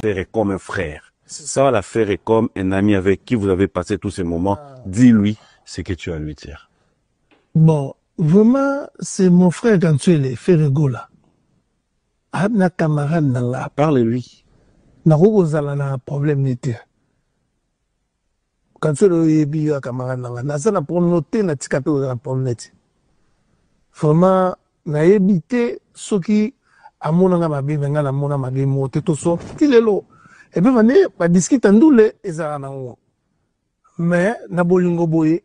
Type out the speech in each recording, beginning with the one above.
faire comme un frère. Ça va la faire comme un ami avec qui vous avez passé tous ces moments. Dis-lui ce que tu as à lui dire. Bon, vraiment, c'est mon frère quand tu es les Ferregola. Un camarade dans la. Parle-lui. Na un problème n'était. Quand tu es un camarade dans la, na pour noter na tikape un problème. Vraiment, na évité ce qui a mon amabi venga la mon amabi moté tout ça. Qu'il est là. Et puis mané, pas discuter en doule et ça na où. Mais na bolingo boye,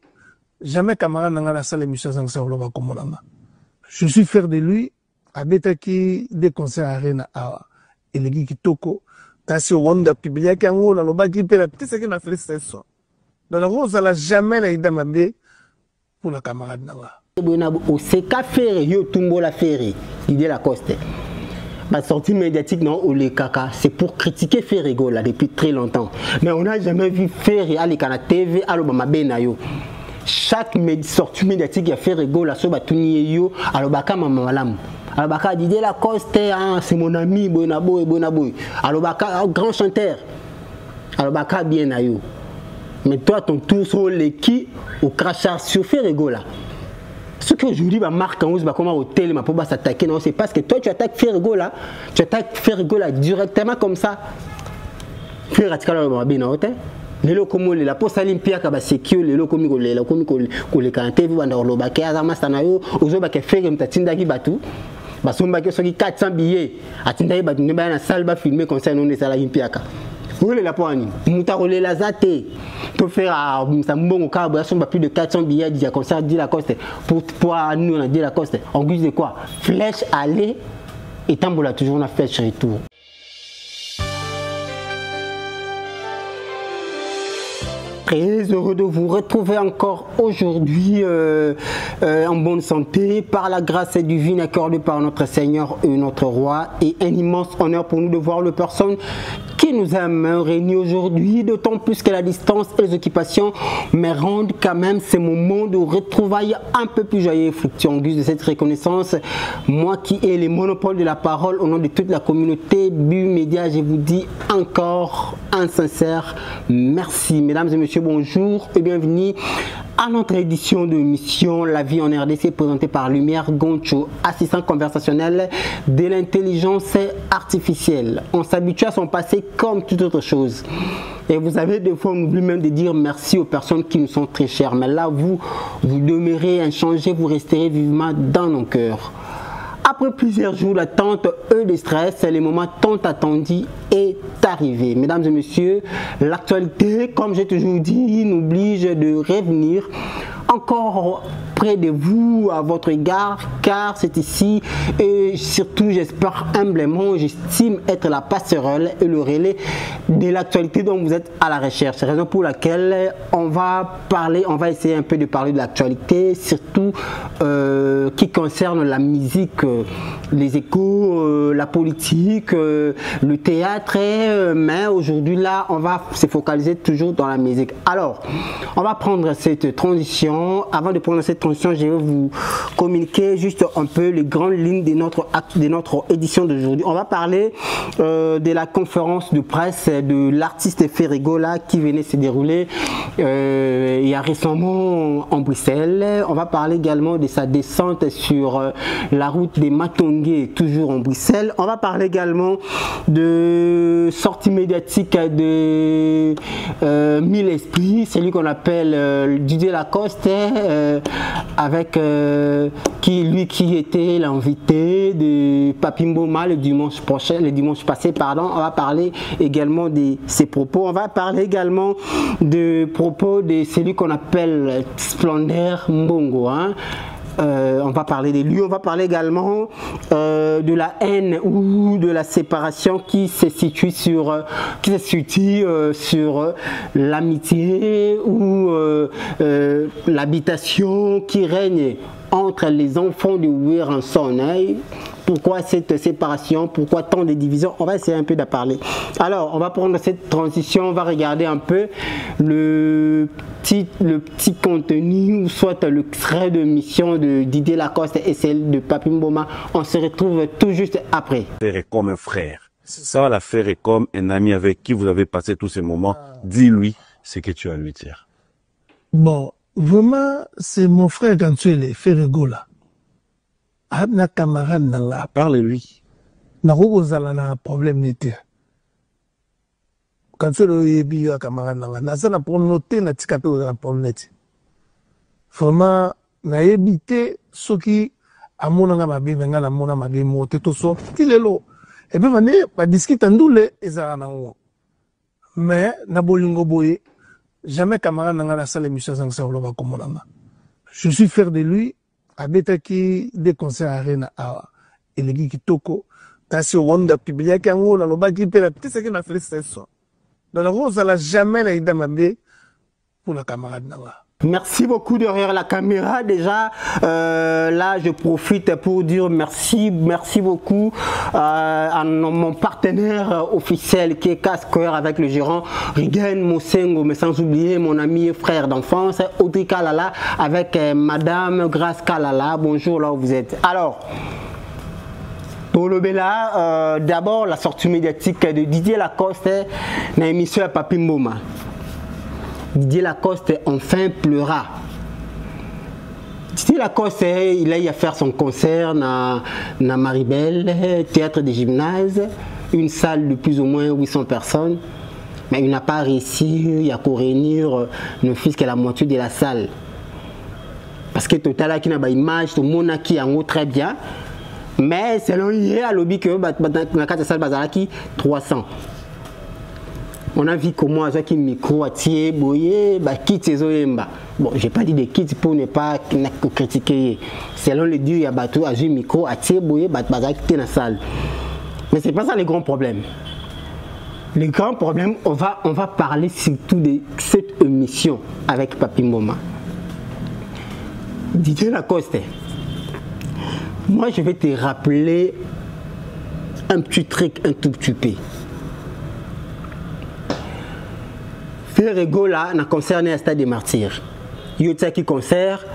jamais camarade dans la salle émission sans ça va comme on a. Je suis fier de lui. Abeta qui des concerts arena à Elegi Kitoko. T'as sur Wanda publié qu'un mot dans le bas qui peut peut-être ce qu'il a fait c'est ça. Dans la rose, elle a jamais la idée mandé pour la camarade là. C'est qu'à faire, yo tumbo la faire, il est la coste. La sortie médiatique non ou les caca, c'est pour critiquer Ferrego là depuis très longtemps. Mais on n'a jamais vu Ferré à la TV à l'Obama Benayo. Chaque sortie médiatique il a Ferrego là sur Batuni yo à l'Obaka Mamalam. Alobaka Didier Lacoste, c'est mon ami, Bonaboy, Bonaboy. Alobaka, grand chanteur. Alobaka bien à you. Mais toi, ton tour sur les qui au crachat sur Ferrego là. Ce que je dis, Marc en comment au télé, ma pour s'attaquer, non, c'est parce que toi, tu attaques Ferrego là, directement comme ça. Ferrego là, bien à hôtel. Les locaux, la poste Olympia, c'est qui les locaux, les cantés, vous en avez le baquet, Azamastanayo, aux autres baquets, fait comme Tatindagi Batou. Basomba qui sont 400 billets, attendez, bah, nous avons une salle filmée comme ça, nous sommes à l'Olympia. Vous voulez la poigne, nous avons la zate, pour faire à Moussambon, plus de 400 billets, déjà comme ça, dit la coste, pour nous, on a dit la coste, en guise de quoi? Flèche aller, et Tambola toujours on a flèche retour. Très heureux de vous retrouver encore aujourd'hui en bonne santé par la grâce divine accordée par notre Seigneur et notre Roi, et un immense honneur pour nous de voir les personnes qui nous aiment réunir aujourd'hui, d'autant plus que la distance et les occupations me rendent quand même ces moments de retrouvailles un peu plus joyeux et fructueux. En guise de cette reconnaissance, moi qui ai le monopole de la parole au nom de toute la communauté BU Média, je vous dis encore un sincère merci. Mesdames et messieurs, bonjour et bienvenue à notre édition de Mission La Vie en RDC présentée par Lumière Goncho, assistant conversationnel de l'intelligence artificielle. On s'habitue à son passé comme toute autre chose. Et vous avez des fois, on oublie même de dire merci aux personnes qui nous sont très chères. Mais là, vous demeurez inchangés, vous resterez vivement dans nos cœurs. Après plusieurs jours d'attente et de stress, le moment tant attendu est arrivé. Mesdames et messieurs, l'actualité, comme j'ai toujours dit, nous oblige de revenir encore près de vous, à votre égard, car c'est ici, et surtout j'espère humblement, j'estime être la passerelle et le relais de l'actualité dont vous êtes à la recherche. C'est la raison pour laquelle on va essayer un peu de parler de l'actualité, surtout qui concerne la musique, les échos, la politique, le théâtre, mais aujourd'hui là, on va se focaliser toujours dans la musique. Alors, on va prendre cette transition. Avant de prendre cette transition, je vais vous communiquer juste un peu les grandes lignes de notre édition d'aujourd'hui. On va parler de la conférence de presse de l'artiste Ferrego là, qui venait se dérouler il y a récemment en Bruxelles. On va parler également de sa descente sur la route des Matongé, toujours en Bruxelles. On va parler également de sortie médiatique de Mille Esprits, celui qu'on appelle Didier Lacoste, avec qui était l'invité de Papi Mboma le dimanche passé, pardon. On va parler également de ses propos. On va parler également de propos de celui qu'on appelle Splendeur Mbongo, hein. On va parler de lui, on va parler également de la haine ou de la séparation qui se situe sur l'amitié ou l'habitation qui règne entre les enfants de Wéranson. Hein. Pourquoi cette séparation? Pourquoi tant de divisions? On va essayer un peu de parler. Alors, on va prendre cette transition, on va regarder un peu le petit contenu, ou soit le trait de mission de Didier Lacoste et celle de Papi Mboma. On se retrouve tout juste après. Comme un frère. Ça va la faire et comme un ami avec qui vous avez passé tous ces moments, dis-lui ce que tu as à lui dire. Bon, vraiment, c'est mon frère Kansuele, Ferregola. Un camarade nanga. Parle-lui. Na un problème n'était. Kansuele yebi un camarade nanga. Na ça na pour noter na tikape un problème. Vraiment, na yebite ce qui a mon anga mabi venga na mona mabi mote to so. Tilelo. Et puis mané, ba discuter ndoule ezala nango. Mais na bolingo boye. Jamais camarade n'a la salle émission sans savoir comment on a. Je suis fier de lui. Abetaki des concerts arena à Elegi Kitoko. T'as sur Wanda publié qu'un mot dans le bas qui peut la petite seconde à félicitations. Dans la rose, elle a jamais la idée m'abé pour la camarade n'a. Merci beaucoup derrière la caméra. Déjà, là, je profite pour dire merci beaucoup à mon partenaire officiel qui est Cascoeur avec le gérant Rigen Mosengo, mais sans oublier mon ami et frère d'enfance, Audrey Kalala, avec Madame Grace Kalala. Bonjour, là où vous êtes. Alors, pour le Bella, d'abord, la sortie médiatique de Didier Lacoste dans l'émission à Papi Mboma. Didier Lacoste enfin pleura. Didier Lacoste, il a eu à faire son concert dans Maribel, théâtre de gymnase, une salle de plus ou moins 800 personnes, mais il n'a pas réussi à réunir ne fût-ce que la moitié de la salle. Parce que total qui n'a pas image, tout le monde qui en haut très bien, mais selon lui, à lobby que dans la salle bazaraki 300. On a vu comment avec un micro à tirer, boyer, quitte ses oemba. Bon, j'ai pas dit de quitte pour ne pas critiquer. Selon le dieu, il y a bateau à un micro à tirer, boyer, quitter la salle. Mais c'est pas ça le grand problème. Le grand problème, on va parler surtout de cette émission avec Papi Mboma. Didier Lacoste, moi je vais te rappeler un petit truc, un tout petit peu. Ferregola n'a concerné à Stade des Martyrs. Il y a un concert,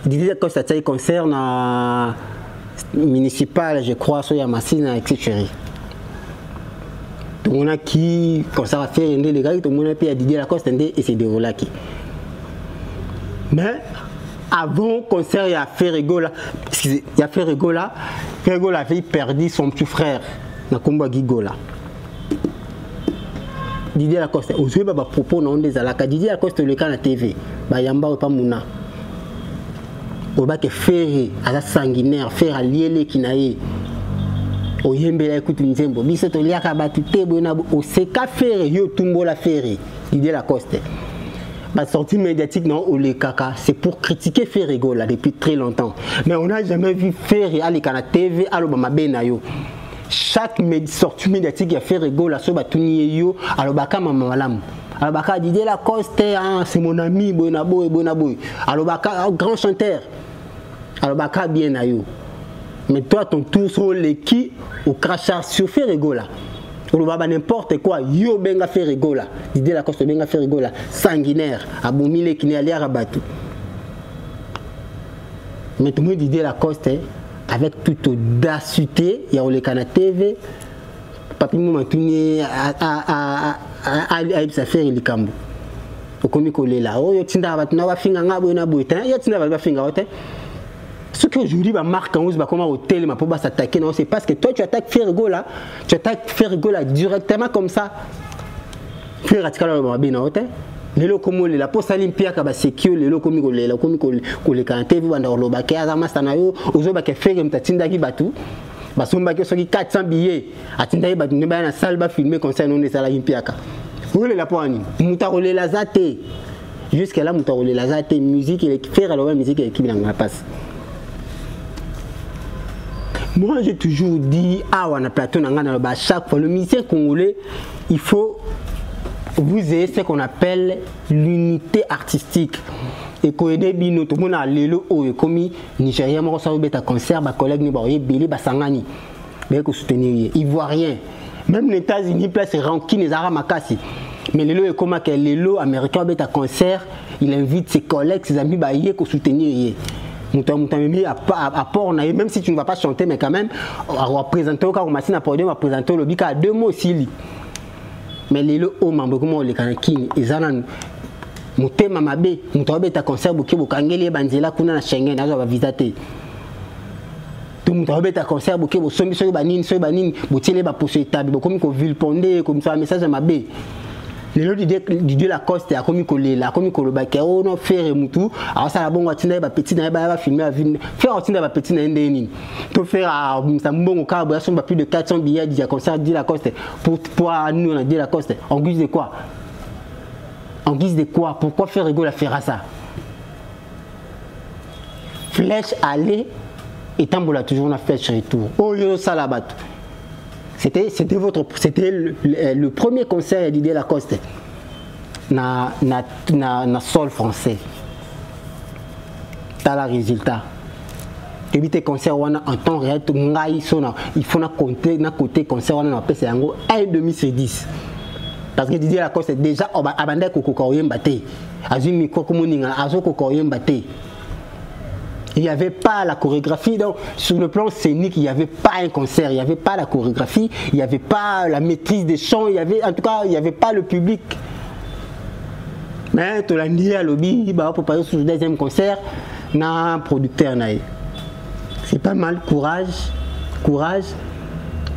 Didier Lacoste a un concert dans municipal, je crois, sur Yamassi, dans Exichéry. Tout le monde a qui concert à faire les gars, tout le monde a payé à Didier Lacoste et c'est déroulé. Mais avant le concert, il y a Ferregola, Ferregola avait perdu son petit frère dans combat Gigola. Didier Lacoste, aux yeux, propos non des alaka. Didier Lacoste le cas à la TV, Yamba ou pas Mouna. Au bas que ferré, à la sanguinaire, faire à lier qui naïe. Au yembe la écoute une zembo. Bisset au liaka batute, au seka ferré, yo tumbo la ferré. Didier Lacoste. Ma sortie médiatique non ou les caca, c'est pour critiquer Ferregola depuis très longtemps. Mais on n'a jamais vu Ferré à la TV, à l'Obama Benayo. Chaque sortie médiatique a fait Ferregola sur Batuniyo, à l'Obaka Mamalam. À l'Obaka Didier Lacoste, c'est mon ami, Bonaboy. À l'Obaka, grand chanteur. À l'Obaka bien ayo. Mais toi, ton tour sur les qui au crachat sur Ferregola. Ou l'Obaba n'importe quoi, yo benga Ferregola. Didier Lacoste benga Ferregola. Sanguinaire, à Boumile qui n'est allé à Rabatou. Mais tout le monde Didier Lacoste, avec toute audacité, il y a le Canal TV, Papi Mboma tourné à sa faire le cambo. Au comique là, oh, yotinda batna wa finga ngabo na boitin, yotinda va finga ote. Ce que aujourd'hui va marquer on se va comment hôtel ma pour s'attaquer non, c'est parce que toi tu attaques Ferregola, tu attaques Ferregola directement comme ça. Faire atikala ba bina ote. Lelo komo la poste olympia ka ba sekio lelo komiko lela komiko ko le kan TV banda loba ke azama sana yo ozoba ke fere mtatinda ki batu basomba ke soki 400 billets atinda batu ne ba na salle ba filmer concert non de sala olympia ka ole la poani muta ko lela zate jusqu'à là muta ko lela zate musique et faire la musique qui bien la passe. Moi j'ai toujours dit ah on a plateau na ngana ba chaque fois le musicien congolais il faut vous avez ce qu'on appelle l'unité artistique. Et quand il y a des gens qui ont lelo ou comme Nigeria, moi ça beta concert, ma collègue ni baoye belé basangani, mais que soutenir. Ils voient rien. Même les États-Unis place rancune les arabes makasi. Mais lelo est comme que lelo américain beta concert, il invite ses collègues, ses amis baoye que soutenir. Même si tu ne vas pas chanter, mais quand même, on va présenter au cas où on va présenter le bic à 2 mots aussi. Mais les lots au membre comme les canakini, ils en mutema mabe, mutabe ta concert buki bukangeli banzela kuna na Schengen azo ba visiter. Tout mutabe ta concert buki bo sombi so banini botile ba poso établi bokomi ko ville pondé comme ça message mabe. Les lots du Dieu Lacoste a commis coller la commis kolobake o no faire mutu alors ça la bongo atina ba petit na ba filmer à ville faire atina ba petit na ndeni to faire à mbongo ka ba son plus de 400 billets du concert Dieu Lacoste pour nous on a Dieu Lacoste en guise de quoi? En guise de quoi? Pourquoi faire rigoler à faire à ça? Flèche aller et tambola toujours on a flèche retour. Oh yo salabat. C'était le premier concert d'Didier Lacoste na sol français. T'as le résultat. Et puis tes concerts en temps réel, il faut compter na côté concert on a appelé c'est 1,5 sur 10. Parce que Didier Lacoste déjà abandé kokokoyem baté. Azumi micro komoninga azo kokoyem baté. Il n'y avait pas la chorégraphie, donc sur le plan scénique, il n'y avait pas un concert, il n'y avait pas la chorégraphie, il n'y avait pas la maîtrise des chants, en tout cas, il n'y avait pas le public. Mais tu l'as dit à lobby, pour parler sur le deuxième concert, un producteur. C'est pas mal, courage.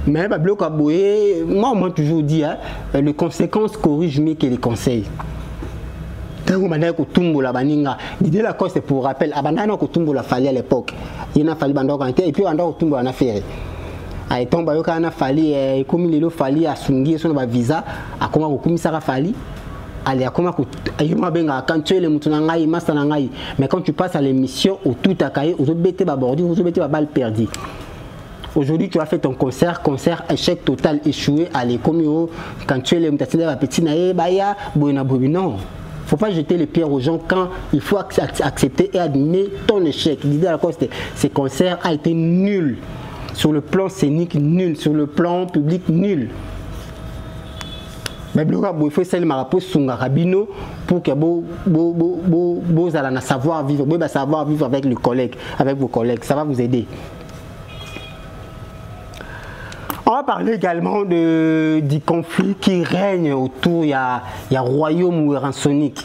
Mais moi, on m'a toujours dit, les conséquences corrigent mieux que les conseils. L'idée la cause c'est pour rappel abandana ko tumbola fali à l'époque il a fallu bando kanté et puis bando ko tumbola na faire ay tomba yo kana fali comme lelo fali a sungi son ba visa akoma ko kumisa ka fali allez akoma ko ayuma benga quand tu es le mutuna ngai masta na ngai mais quand tu passes à l'émission au tout akaye au bete ba bordi au bete ba balle perdue. Aujourd'hui, tu as fait ton concert échec total, échoué, allez, comme quand tu es le mutuna petit nae baya boina non. Il ne faut pas jeter les pierres aux gens quand il faut accepter et admettre ton échec. L'idée à la cause, ce concert a été nul. Sur le plan scénique, nul. Sur le plan public, nul. Mais il faut essayer de m'appeler Sungarabino pour que vous allez savoir vivre avec les collègues, avec vos collègues. Ça va vous aider. On va parler également du conflit qui règne autour, il y a royaume ouéransonique.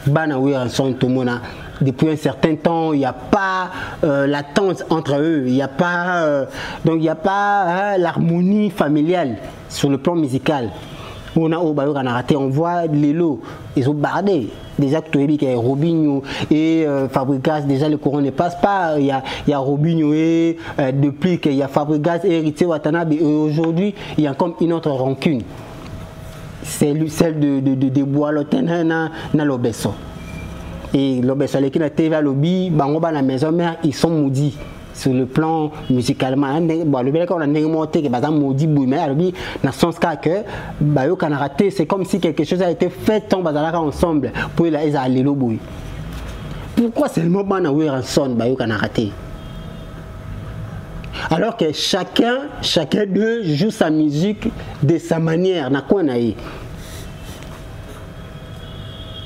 Depuis un certain temps, il n'y a pas l'attente entre eux, il n'y a pas, l'harmonie familiale sur le plan musical. On voit les lots, ils ont bardé. Déjà que tu as Robinho et Fabregas, déjà le courant ne passe pas. Il y a Robinho et depuis qu'il y a Fabregas et Héritier Watanabe. Et aujourd'hui, il y a comme une autre rancune. C'est celle de Bois-Lotena na Lobesso. Et Lobesso, les qui na TV à lobby, bangoba la maison mère, ils sont maudits. Sur le plan musicalement, le bel qu'on a monté que bazam maudit mais dans le sens que bayo kana raté, c'est comme si quelque chose a été fait tant bazalaka ensemble pour les aller le boui. Pourquoi seulement bana Ouéranson bayo kana raté? Alors que chacun d'eux joue sa musique de sa manière, na quoi naï.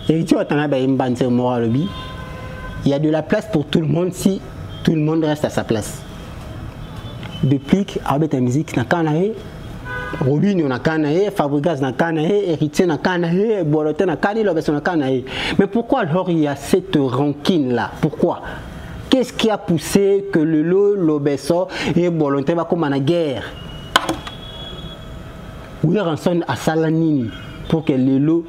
Et tu vois t'en il y a de la place pour tout le monde si tout le monde reste à sa place. Depuis que musique na kanae, Robinho na kanae, Fabregas na kanae, Héritier na kanae, Boileau na kanae, Lobesso na kanae. Mais pourquoi alors il y a cette rancune là? Pourquoi? Qu'est-ce qui a poussé que le Lobesso et Boileau va comme en guerre? Ouéranson à Salanini pour que le lot.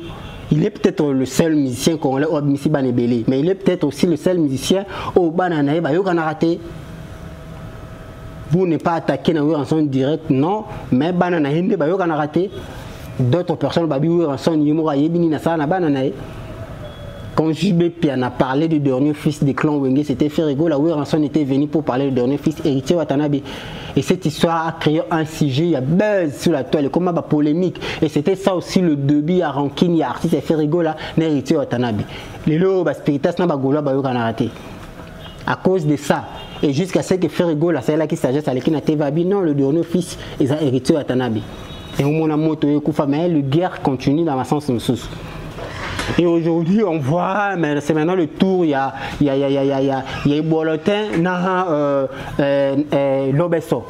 Il est peut-être le seul musicien qu'on a ici Banébélé, mais il est peut-être aussi le seul musicien au Bananaï Bayokan a raté. Vous n'êtes pas attaqué dans Ouéranson direct, non, mais Bananaï Bayokan a raté. D'autres personnes, Babi Ouéranson, Yemora Yebini Nassana Bananaï. Quand JB Pian a parlé du dernier fils des clans Wenge, c'était Ferrigo, là où Ouéranson était venu pour parler du dernier fils, Héritier Watanabe. Et cette histoire a créé un sujet, il y a buzz sur la toile, comme une polémique. Et c'était ça aussi le début à Rankine, il y a artiste Ferrigo, là, Héritier Watanabe. Les lots, Spiritas, Nabagola, Bayokan a raté. À cause de ça, et jusqu'à ce que Ferrigo, là, c'est là qui s'agisse à l'équipe Tevabi, non, le dernier fils, ils ont Héritier Watanabe. Et au moment où le guerre continue dans ma sens sous. Et aujourd'hui, on voit, mais c'est maintenant le tour, il y a Bolotin, Lobesso.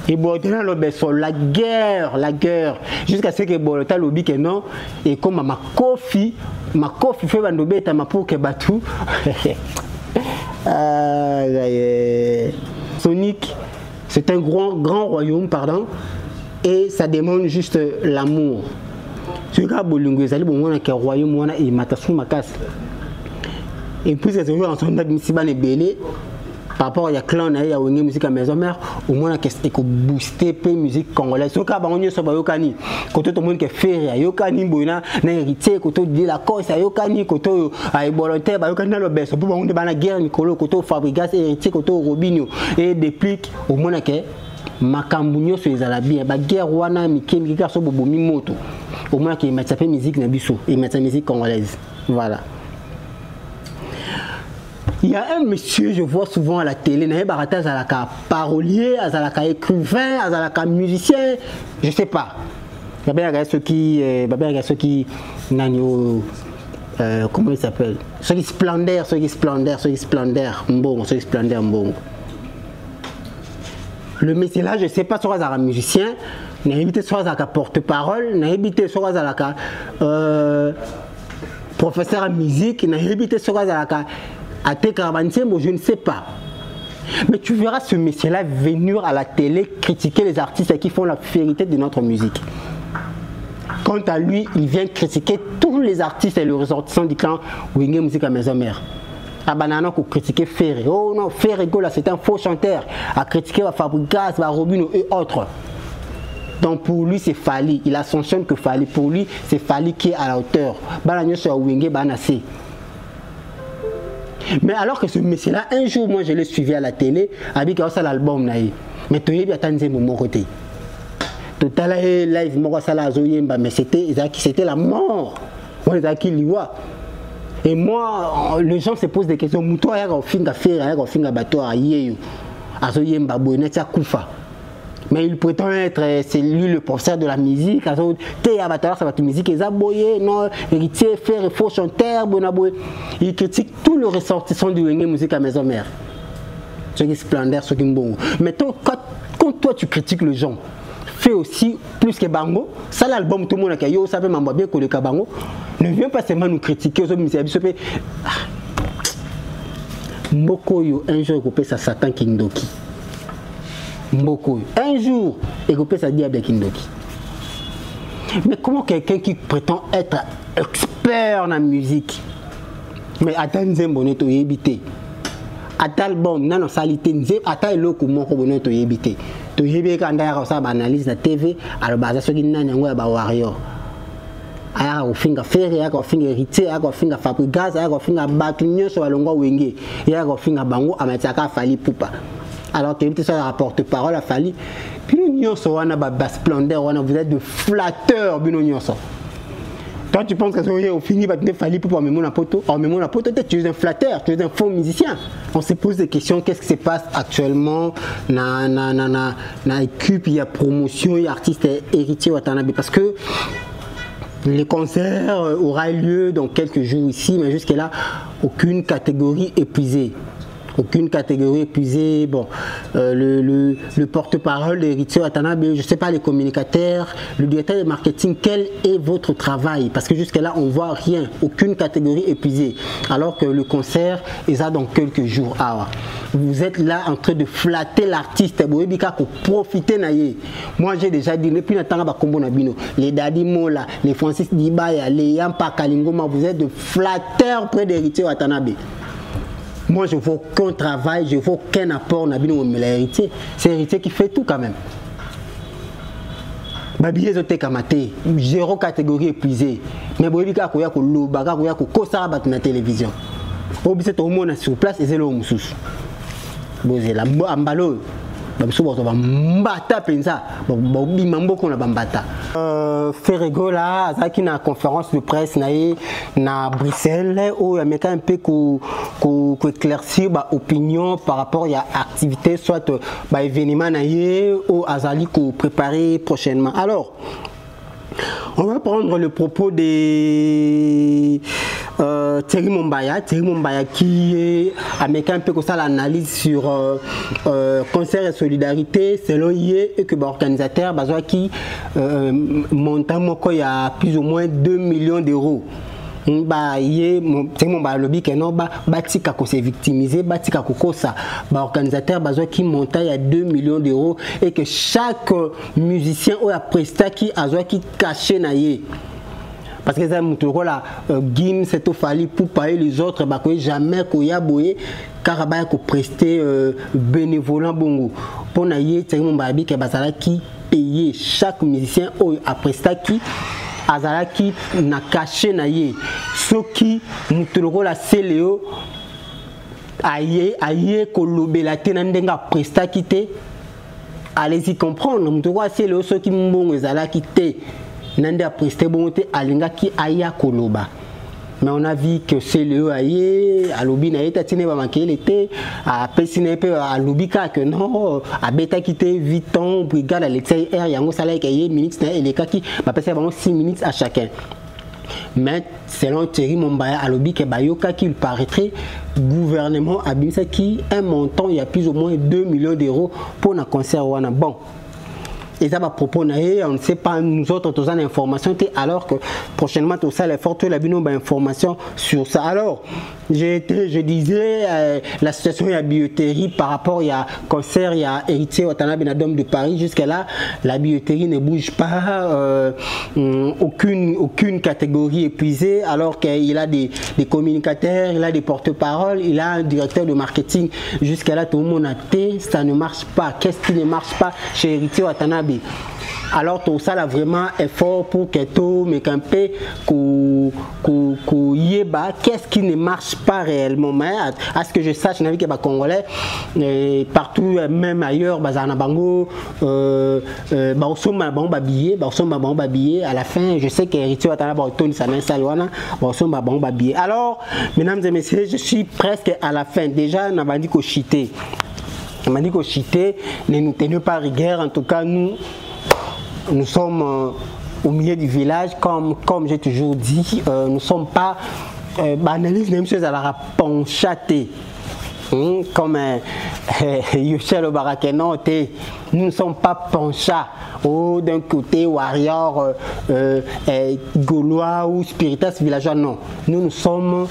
Et Bolotin, Lobesso, la guerre, jusqu'à ce que Bolotin lobby que non, et comme ma coffee fait bandobé, ma peau que batou. Sonic, c'est un grand royaume, pardon, et ça demande juste l'amour. Ce gars Bolungo, ils allaient bon un royaume, et matasou ma casse. Et puis c'est toujours en son admissible et belé. Par rapport à clan, il y a une musique à maison mère, au moins il faut booster la musique congolaise. Ce cas on y est yokani, quand tout le monde qui fait yokani boina, na héritier, quand tout dit la cause yokani, quand tout a volontaire, yokani le best. Pour on est dans la guerre, Nicolo, quand tout Fabregas héritier, quand tout Robinho et depuis au moins que Makambunyo sur les alabis, la guerre wana mikem qui garçon bobo mimoto. Au moins qu'il met sa musique na biso, il met sa musique congolaise. Voilà. Il y a un monsieur, je vois souvent à la télé, il y a un parolier, un écrivain, un musicien, je ne sais pas. Il y a ceux qui, comment il s'appelle? Ceux qui splendèrent, bon. Le monsieur là, je ne sais pas si c'est un musicien, il y a évité soit un porte-parole, il y a évité soit un professeur de musique, il y a évité soit un je ne sais pas. Mais tu verras ce monsieur-là venir à la télé critiquer les artistes qui font la vérité de notre musique. Quant à lui, il vient critiquer tous les artistes et les ressortissants du clan Wenge Musique à Maison Mère. À Banana pour critiquer Ferré. Oh non, Ferré, c'est un faux chanteur. À critiquer Fabregas, Robinho et autres. Donc pour lui, c'est Fali. Il ascensionne que Fali. Pour lui, c'est Fali qui est à la hauteur. Banana sur Wenge Banassé. Mais alors que ce monsieur-là, un jour, moi je l'ai suivi à la télé, avec l'album, mais tu es bien de mon côté. Tout à l'heure, live, mais c'était la mort. Et moi, les gens se posent des questions. Mais il prétend être, c'est lui le professeur de la musique. Héritier, faux chanteur, il critique tout le ressortissant du Wenge Musique à Maison Mère. Ceux qui splendèrent, ceux qui mbongo. Mais quand toi tu critiques les gens, fais aussi plus que Bango. Ça l'album tout le monde a yo, ça fait m'en bien que le Kabango. Ne viens pas seulement nous critiquer aux hommes. Mboko yo un jour coupé sa Satan Kindoki. Mboko un jour il coupé sa diable Kindoki. Mais comment quelqu'un qui prétend être expert dans la musique, mais attends Nzemboné to yébité, attends album non salité Nzem, attends loko moko boné to yébité, to yébé quand d'ailleurs ça analyse la TV, alors basa ce qui nani ngo ba warrior. Aya ofinga Ferré, aya ofinga Héritier, aya ofinga Fabregas, aya ofinga Bakinyo sur Alongo Wenge, aya ofinga Bango amatiaka Fali Poupa. Alors que ça rapporte parole à Fali. Puis nous sommes en splendeur, vous êtes de flatteurs, toi tu penses que au fini va te Fali Poupa mais mon poto, tu es un flatteur, tu es un faux musicien. On se pose des questions, qu'est-ce qui se passe actuellement na équipe, il y a promotion, il y a artiste Héritier Watanabe parce que le concert aura lieu dans quelques jours ici, mais jusque-là, aucune catégorie épuisée. Aucune catégorie épuisée. Bon, le porte-parole d'Héritier Watanabe, je ne sais pas, les communicateurs, le directeur de marketing, quel est votre travail? Parce que jusque-là, on ne voit rien, aucune catégorie épuisée. Alors que le concert est là dans quelques jours. Ah, vous êtes là en train de flatter l'artiste. Profitez. Moi, j'ai déjà dit, les Dadi Mola, les Francis Dibaya, les Yampa Kalingoma, vous êtes de flatteurs près d'Héritier Watanabe. Moi, je ne veux aucun travail, je ne veux aucun apport dans l'héritier. C'est l'héritier qui fait tout quand même. Zéro catégorie épuisée. Mais si vous avez la télévision, vous avez sur place et c'est le moussous. Vous avez la mbalo. Ferrego là, qui na conférence de presse na Bruxelles où il y a un peu éclaircir opinion par rapport à activité soit événement ou azali ko préparer prochainement. Alors On va prendre le propos de Thierry Mombaya qui est américain un peu comme ça l'analyse sur concert et solidarité selon lui et que l'organisateur qui montant il y a plus ou moins 2 millions d'euros. C'est mon lobby qui s'est victimisé, organisateur qui monte il y a 2 millions d'euros et que chaque musicien ou prestat qui a caché naïe. Parce que ça là Gim c'est au fallu pour payer les autres jamais qu'il y a boyé car il faut prester bénévolant bongo pour naïe c'est mon baby qui payer chaque musicien ou a prestat qui azalaki na caché na ye soki mutuloko la seleo aye kolobela te na ndenga presta kité allez-y comprendre mutuloko la seleo soki mbongo ezalaki te na ndenga presta bongo te alinga ki aya koloba. Mais on a vu que c'est le aïe, à l'obi na été tine ba manquer l'été, à pesine peu à l'obi que non, à beta quitté 8 ans, brigade Alexei R, yango salaire qui minutes et les kaki, ma pèse vraiment 6 minutes à chacun. Mais selon Thierry Mombaya à l'obi que bayoka qu'il paraîtrait gouvernement a bien qui un montant il y a plus ou moins 2 millions d'euros pour un concert wana bon. Et ça va proposer, on ne sait pas nous autres tous en information alors que prochainement tout ça les fortes la bino information sur ça. Alors je disais la situation à billetterie par rapport il y a concert il y a héritier Watana Benadom de Paris jusqu'à là la billetterie ne bouge pas aucune catégorie épuisée alors qu'il a des communicateurs, il a des porte-paroles, il a un directeur de marketing jusqu'à là tout le monde a té, ça ne marche pas. Qu'est-ce qui ne marche pas chez héritier Watana? Alors tout ça là vraiment effort pour que tout mais campé yeba qu'est-ce qui ne marche pas réellement mais à ce que je sache n'a vu que congolais partout même ailleurs bazana bango billet à la fin je sais que héritier Watana Tony Sanin Salwana billet. Alors mesdames et messieurs je suis presque à la fin déjà n'a pas dit qu'au chité. On m'a dit qu'au chité, ne nous tenons pas rigueur, en tout cas nous sommes au milieu du village, comme j'ai toujours dit, nous ne sommes pas banalisés, même chose à la ponchaté. Comme Yoshel Barakenon, nous ne sommes pas ponchats. D'un côté, warrior, gaulois ou spiritas villageois, non. Nous sommes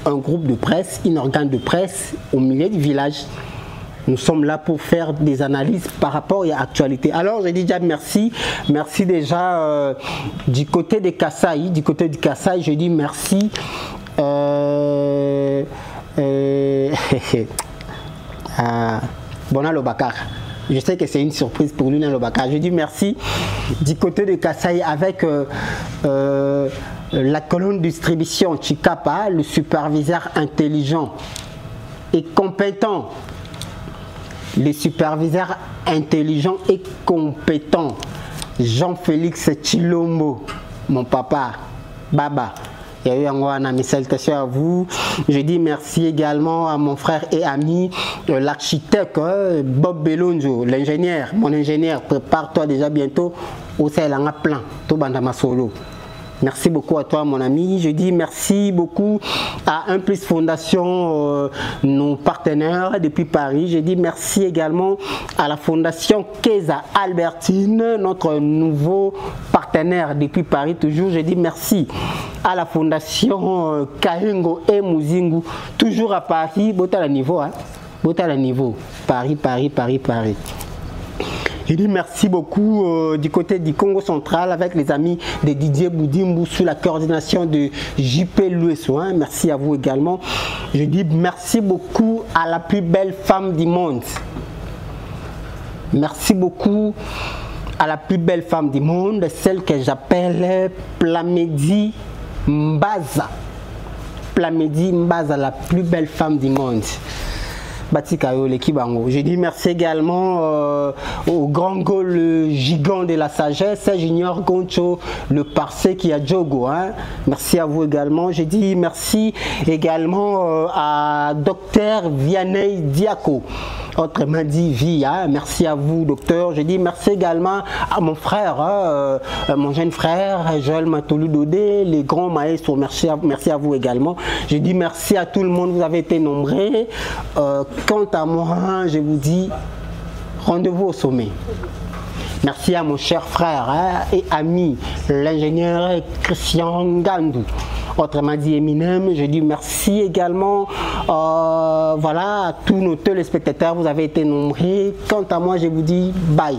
un groupe de presse, un organe de presse au milieu du village. Nous sommes là pour faire des analyses par rapport à l'actualité. Alors, je dis déjà merci. Merci déjà du côté de Kasaï. Du côté du Kasaï, je dis merci. Bona Lobakar. Je sais que c'est une surprise pour lui, Lobakar. Je dis merci du côté de Kasaï avec la colonne de distribution Chikapa, le superviseur intelligent et compétent. Les superviseurs intelligents et compétents, Jean-Félix Chilombo, mon papa, Baba. Il y a eu mes salutations à vous. Je dis merci également à mon frère et ami, l'architecte Bob Belonzo, l'ingénieur, mon ingénieur. Prépare-toi déjà bientôt au Sailanga plein, tout bandama solo. Merci beaucoup à toi mon ami. Je dis merci beaucoup à Un Plus Fondation, nos partenaires depuis Paris. Je dis merci également à la Fondation Keza Albertine, notre nouveau partenaire depuis Paris toujours. Je dis merci à la Fondation Kahingo et Muzingu, toujours à Paris. Bota à niveau, hein? Bota à niveau. Paris. Je dis merci beaucoup du côté du Congo central avec les amis de Didier Boudimbu sous la coordination de JP Louesso. Merci à vous également. Je dis merci beaucoup à la plus belle femme du monde. Merci beaucoup à la plus belle femme du monde, celle que j'appelle Plamedi Mbaza. Plamedi Mbaza, la plus belle femme du monde. Je dis merci également au grand goal, le gigant de la sagesse, Junior Goncho, le parcé qui a Djogo. Merci à vous également. Je dis merci également à Dr Vianney Diako, autrement dit vie. Hein. Merci à vous, docteur. Je dis merci également à mon frère, mon jeune frère, Joël Matoulou Dodé, les grands maestros. Merci à vous également. Je dis merci à tout le monde, vous avez été nombreux. Quant à moi, je vous dis rendez-vous au sommet. Merci à mon cher frère et ami, l'ingénieur Christian Gandou, autrement dit Eminem. Je dis merci également voilà, à tous nos téléspectateurs, vous avez été nombreux. Quant à moi, je vous dis bye.